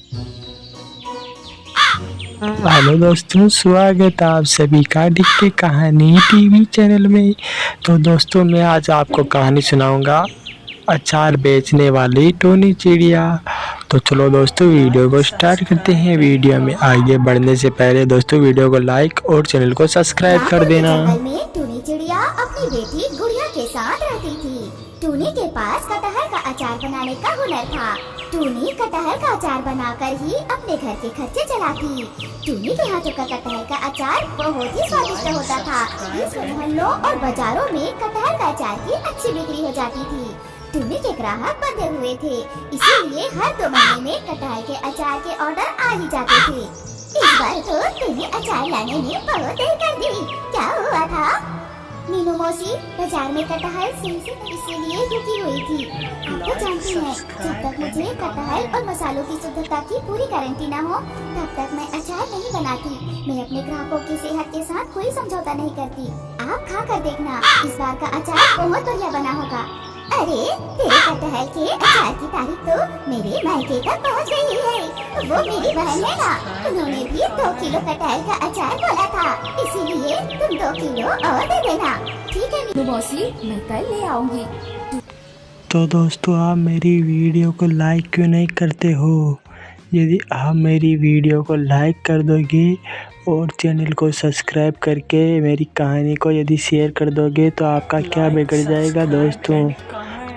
Hello दोस्तों, स्वागत है आप सभी का डिक्की कहानी टीवी चैनल में। तो दोस्तों, मैं आज आपको कहानी सुनाऊंगा अचार बेचने वाली टोनी चिड़िया। तो चलो दोस्तों, वीडियो को स्टार्ट करते हैं। वीडियो में आगे बढ़ने से पहले दोस्तों, वीडियो को लाइक और चैनल को सब्सक्राइब कर देना। जंगल में टूनी चिड़िया अपनी बेटी गुड़िया के साथ रहती थी। टूनी के पास कटहल का अचार बनाने का हुनर था। टूनी कटहल का अचार बनाकर ही अपने घर के खर्चे चलाती। टूनी के हाथों का कटहल का अचार बहुत ही स्वादिष्ट होता था। इस मोहल्लों और बाजारों में कटहल का अचार की अच्छी बिक्री हो जाती थी। टूनी के ग्राहक बंधे हुए थे, इसीलिए हर 2 महीने में कटहल के अचार के ऑर्डर आ ही जाते थे। इस बार तो टूनी अचार लाने में बहुत देर कर दी। क्या हुआ था? मीनू मौसी बाजार में कटहल इसीलिए रुकी हुई थी। आप तो जानती हैं, जब तक मुझे कटहल और मसालों की शुद्धता की पूरी गारंटी न हो, तब तक मैं अचार नहीं बनाती। मैं अपने ग्राहकों की सेहत के साथ कोई समझौता नहीं करती। आप खा कर देखना, इस बार का अचार बहुत बढ़िया बना होगा। अरे, तेरे कटहल के अचार की तारीख तो मेरे मायके तक पहुंच गई है। वो मेरी बहन है ना, उन्होंने भी 2 किलो कटहल का अचार बोला था, इसीलिए तुम 2 किलो और दे देना। ठीक है मीनू मौसी, मैं कल ले आऊंगी। तो दोस्तों, आप मेरी वीडियो को लाइक क्यों नहीं करते हो? यदि आप मेरी वीडियो को लाइक कर दोगे और चैनल को सब्सक्राइब करके मेरी कहानी को यदि शेयर कर दोगे तो आपका क्या बिगड़ जाएगा दोस्तों।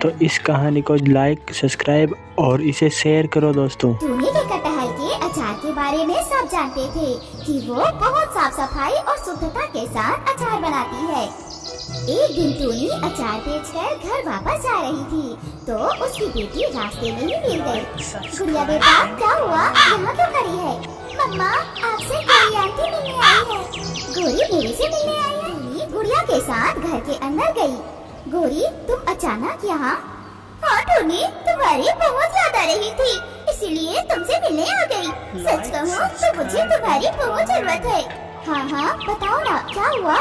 तो इस कहानी को लाइक, सब्सक्राइब और इसे शेयर करो दोस्तों। टूनी के कटहल के अचार के बारे में सब जानते थे कि वो बहुत साफ सफाई और शुद्धता के साथ अचार बनाती है। एक दिन टूनी अचार बेचकर घर वापस जा रही थी, तो उसकी बेटी रास्ते में ही मिल गई। गुड़िया बेटा, क्या हुआ? यहाँ क्यों खड़ी है? मम्मा, आपसे गौरी आंटी मिलने आई है। गौरी मेरे से मिलने आई है? टूनी गुड़िया के साथ घर के अंदर गई। गौरी, तुम अचानक यहाँ? हाँ टूनी, तुम्हारी बहुत याद आ रही थी, इसीलिए तुमसे मिलने आ गई। सच कहूँ तो मुझे तुम्हारी बहुत जरूरत है। हाँ, बताओ ना, क्या हुआ?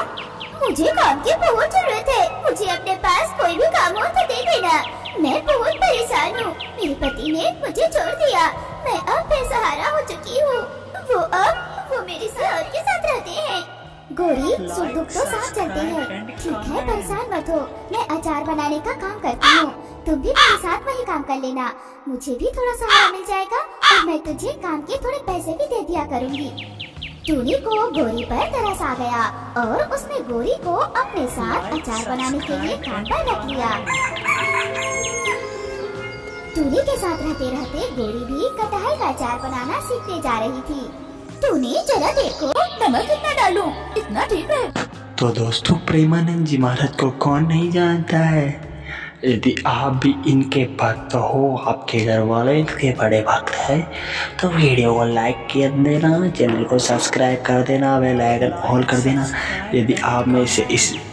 मुझे काम की बहुत जरूरत है। मुझे अपने पास कोई भी काम हो तो दे देना। मैं बहुत परेशान हूँ। मेरे पति ने मुझे छोड़ दिया। मैं अब बेसहारा हो चुकी हूँ। वो मेरे ससुर के साथ रहते हैं। गौरी, सुख दुख तो साथ चलते हैं। ठीक है, परेशान मत हो। मैं अचार बनाने का काम करती हूँ, तुम भी मेरे साथ वही काम कर लेना। मुझे भी थोड़ा सहारा मिल जाएगा और मैं तुझे काम के थोड़े पैसे भी दे दिया करूँगी। टूनी को गौरी पर तरस आ गया और उसने गौरी को अपने साथ अचार बनाने के लिए काम पर रख लिया। टूनी के साथ रहते रहते गौरी भी कटहल का अचार बनाना सीखते जा रही थी। टूनी, जरा देखो, नमक कितना डालूं? इतना ठीक है। तो दोस्तों, प्रेमानंद जी महाराज को कौन नहीं जानता है? यदि आप भी इनके भक्त हो, आपके घर वाले इनके बड़े भक्त हैं, तो वीडियो को लाइक कर देना, चैनल को सब्सक्राइब कर देना, बेल आइकन ऑल कर देना। यदि आप में से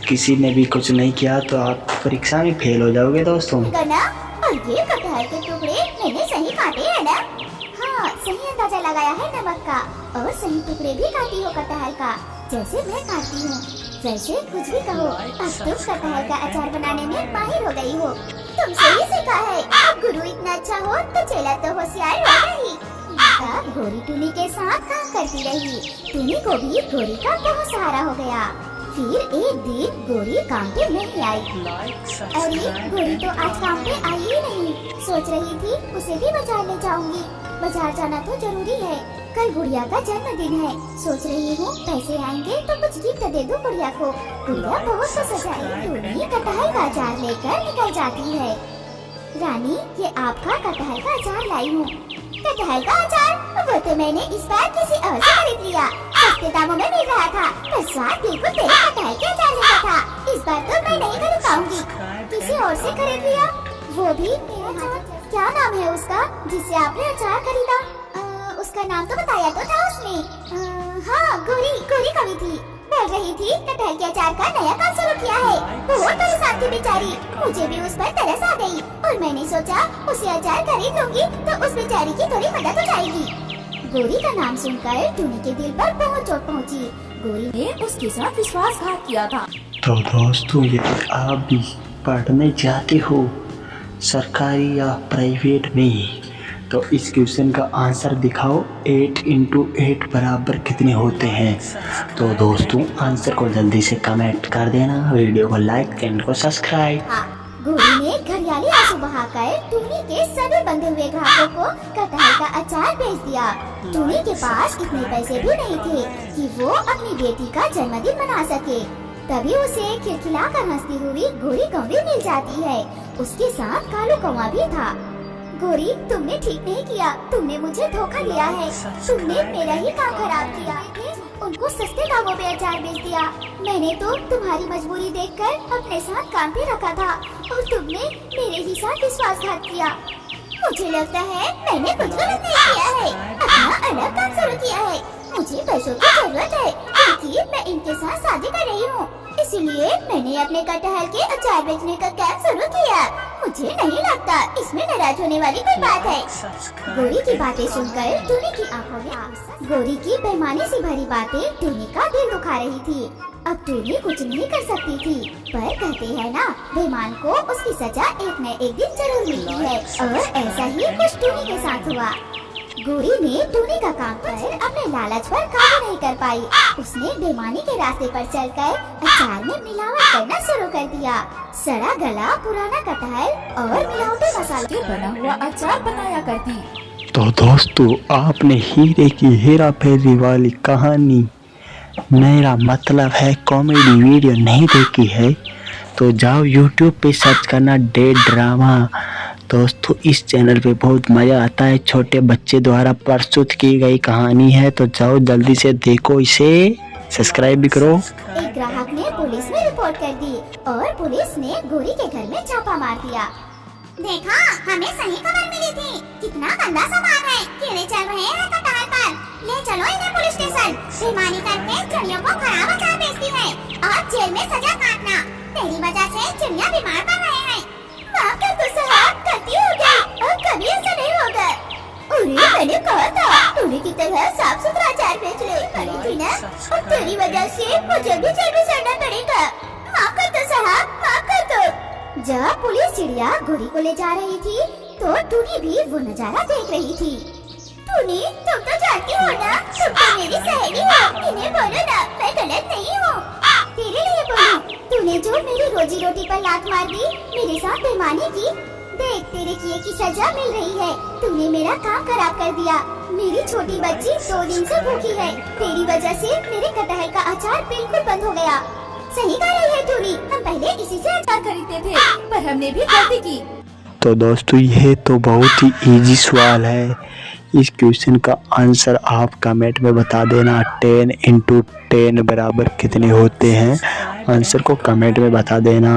किसी ने भी कुछ नहीं किया तो आप परीक्षा में फेल हो जाओगे दोस्तों। और ये कटहल के टुकड़े मैंने सही काटे हैं ना? हाँ, सही अंदाजा लगाया है नमक का, और सही टुकड़े भी काटी हो कटहल का, जैसे मैं काटती हूँ। वैसे कुछ भी कहो, अब तुम कटहल का अचार बनाने में माहिर हो गई हो। तुमसे ही सीखा है। अब गुरु इतना अच्छा हो तो चेला तो होशियार होगा ही। तब गौरी टूनी के साथ काम करती रही। टूनी को भी गौरी का बहुत सहारा हो गया। फिर एक दिन गौरी काम पे नहीं आई। अरे, गौरी तो आज काम पे आई ही नहीं। सोच रही थी उसे भी बाजार ले जाऊंगी। बाजार जाना तो जरूरी है, कल गुड़िया का जन्मदिन है। सोच रही हूँ पैसे आएंगे तो कुछ गिफ्ट दे दूँ गुड़िया को। गुड़िया बहुत खुश है। टूनी कटहल का अचार लेकर निकल जाती है। रानी, ये आपका कटहल का अचार लाई हूँ। कटहल का अचार? वो तो मैंने इस बार किसी और से खरीद लिया। सस्ते दामों में मिल रहा था, पर स्वाद बिल्कुल तेरे कटहल के अचार जैसा था। इस बार तो मैं नहीं खरीद पाऊंगी। किसी और से खरीद लिया? वो भी मेरा हाथ। क्या नाम है उसका जिससे आपने अचार खरीदा? उसका नाम तो बताया तो था उसने। हाँ, गौरी कवि थी। बोल रही थी कटहल के अचार का नया काम शुरू किया है। बहुत परेशान थी बेचारी। मुझे भी उस पर तरस आ गई और मैंने सोचा उसे अचार खरीद लूंगी तो उस बेचारी की थोड़ी मदद हो जाएगी। गौरी का नाम सुनकर टूनी के दिल पर बहुत चोट पहुंची। गौरी ने उसके साथ विश्वासघात किया था। तो दोस्तों, यदि आप भी पढ़ने जाते हो सरकारी या प्राइवेट में, तो इस क्वेश्चन का आंसर दिखाओ 8 × 8 बराबर कितने होते हैं। तो दोस्तों आंसर को जल्दी से कमेंट कर देना, वीडियो को लाइक, चैनल को सब्सक्राइब। गोरी ने घड़ियाली आंसू बहाकर टूनी के सभी बंधे हुए ग्राहकों को कटहल का अचार भेज दिया। टूनी के पास इतने पैसे भी नहीं थे कि वो अपनी बेटी का जन्मदिन मना सके। तभी उसे खिलखिलाकर हंसती हुई गोरी कौवी मिल जाती है। उसके साथ कालू कौवा भी था। गोरी, तुमने ठीक नहीं किया, तुमने मुझे धोखा दिया है, तुमने मेरा ही काम खराब किया। उनको सस्ते दामों पे अचार बेच दिया। मैंने तो तुम्हारी मजबूरी देखकर अपने साथ काम पे रखा था और तुमने मेरे ही साथ विश्वासघात किया। मुझे लगता है मैंने कुछ गलत नहीं किया है, अपना अलग काम शुरू किया है। मुझे पैसों की जरूरत है क्योंकि मैं इनके साथ शादी कर रही हूँ, इसलिए मैंने अपने कटहल के अचार बेचने का काम शुरू किया। मुझे नहीं लगता इसमें नाराज होने वाली कोई बात है। गोरी की बातें सुनकर टूनी की आंखों में गोरी की बेईमानी से भरी बातें टूनी का दिल दुखा रही थी। अब टूनी कुछ नहीं कर सकती थी, पर कहते हैं ना, बेईमान को उसकी सजा एक न एक दिन जरूर मिलती है। और ऐसा ही कुछ टूनी के साथ हुआ। गोरी ने टूनी का काम पर अपने लालच पर काबू नहीं कर पाई। उसने बेईमानी के रास्ते पर चलकर अचार में मिलावट करना शुरू कर दिया। सड़ा गला पुराना कटहल और मिलावटी मसाले के बना हुआ अचार बनाया करती। तो दोस्तों आपने हीरे की हेरा फेरी वाली कहानी, मेरा मतलब है कॉमेडी वीडियो नहीं देखी है तो जाओ YouTube पे सर्च करना डे ड्रामा। दोस्तों इस चैनल पे बहुत मज़ा आता है, छोटे बच्चे द्वारा प्रस्तुत की गई कहानी है, तो जाओ जल्दी से देखो, इसे सब्सक्राइब भी करो। एक ग्राहक ने पुलिस में रिपोर्ट कर दी और पुलिस ने गोरी के घर में छापा मार दिया। देखा, हमें सही खबर मिली थी। कितना गंदा सामान है, कीड़े चल रहे हैं कटहल पर। ले चलो इन्हें पुलिस स्टेशन। बेईमानी करके चिड़ियों को खराब अचार बेचती है और जेल में सजा काटना। तेरी वजह से चिड़िया बीमार पड़ रहे हैं। माफ कर दो साहब, गलती हो गई और कभी ऐसा नहीं होगा। अरे मैंने कहा था टूनी की तरह साफ सुथरा अचार बेच ले, करी थी ना, और तेरी वजह से मुझे भी जेल में सड़ना पड़ेगा। माफ कर दो साहब, माफ कर दो। जब पुलिस चिड़िया गोरी को ले जा रही थी तो टूनी भी वो नजारा देख रही थी। टूनी, तुम तो जानती हो ना, तुम तो मेरी सहेली हो। इन्हें बोलो ना, मैं गलत नहीं हूँ। तेरे लिए बोलूं, तूने जो मेरी रोजी रोटी पर लात मार दी, मेरे साथ बेईमानी की, देख तेरे किए की सजा मिल रही है। तूने मेरा काम खराब कर दिया। मेरी छोटी बच्ची 2 दिन से भूखी है। तेरी वजह से मेरे कटहल का अचार बिल्कुल बंद हो गया। सही कह रही है टूनी, हम पहले इसी से अचार खरीदते थे, पर हमने भी गलती की। तो दोस्तों ये तो बहुत ही इजी सवाल है। इस क्वेश्चन का आंसर आप कमेंट में बता देना। 10 × 10 बराबर कितने होते हैं, आंसर को कमेंट में बता देना।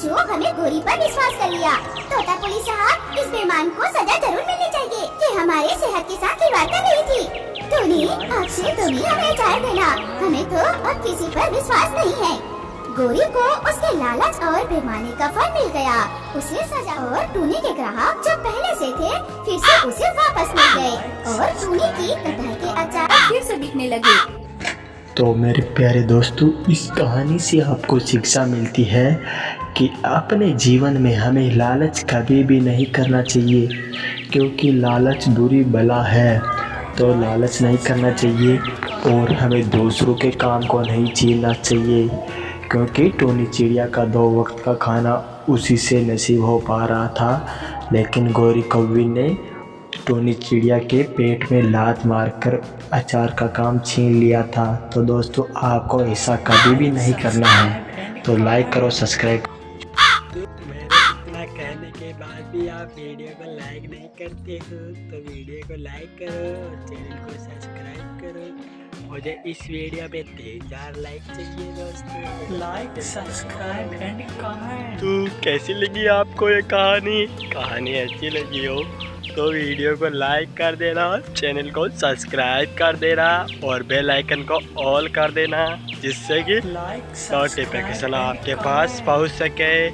जो हमें गोरी पर विश्वास कर लिया। तोता पुलिस साहब, इस बेईमान को सजा जरूर मिलनी चाहिए कि हमारे सेहत के साथ खिलवाड़ कर रही थी। टूनी, आपसे तुम ही हमें अचार देना, हमें तो अब किसी पर विश्वास नहीं है। गोरी को उसके लालच और बेईमानी का फल मिल गया। उसे सजा और टूनी के ग्राहक जो पहले से थे फिर से उसे वापस मिल गए और टूनी की कटहल के अचार फिर से बिकने लगे। तो मेरे प्यारे दोस्तों इस कहानी से आपको शिक्षा मिलती है कि अपने जीवन में हमें लालच कभी भी नहीं करना चाहिए, क्योंकि लालच बुरी बला है। तो लालच नहीं करना चाहिए और हमें दूसरों के काम को नहीं छीनना चाहिए, क्योंकि टूनी चिड़िया का 2 वक्त का खाना उसी से नसीब हो पा रहा था, लेकिन गोरी कौवी ने टूनी चिड़िया के पेट में लात मारकर अचार का काम छीन लिया था। तो दोस्तों आपको ऐसा कभी भी नहीं करना है, तो लाइक करो, सब्सक्राइब। इतना कहने के बाद भी आप वीडियो को लाइक नहीं करते हो तो वीडियो को लाइक करो और चैनल को सब्सक्राइब करो। मुझे इस वीडियो पे 3000 लाइक चाहिए दोस्तों। Like, subscribe and comment. तो कैसी लगी आपको ये कहानी? कहानी अच्छी लगी हो तो वीडियो को लाइक कर देना, चैनल को सब्सक्राइब कर देना और बेल आइकन को ऑल कर देना, जिससे कि नोटिफिकेशन आपके पास पहुंच सके।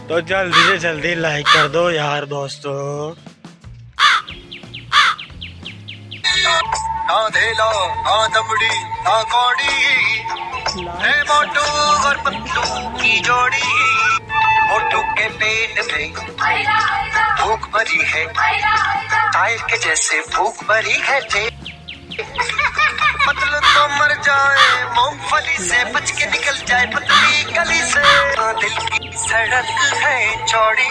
तो जल्दी से जल्दी लाइक कर दो यार दोस्तों। ना धेला, ना दमड़ी, ना कौड़ी, मोटू और पत्तू की जोड़ी। मोटू के पेट में भूख भरी है, टायर के जैसे भूख भरी है मतलब तो मर जाए, मूंगफली से बच के निकल जाए पतली गली से। दिल की सड़क है चौड़ी,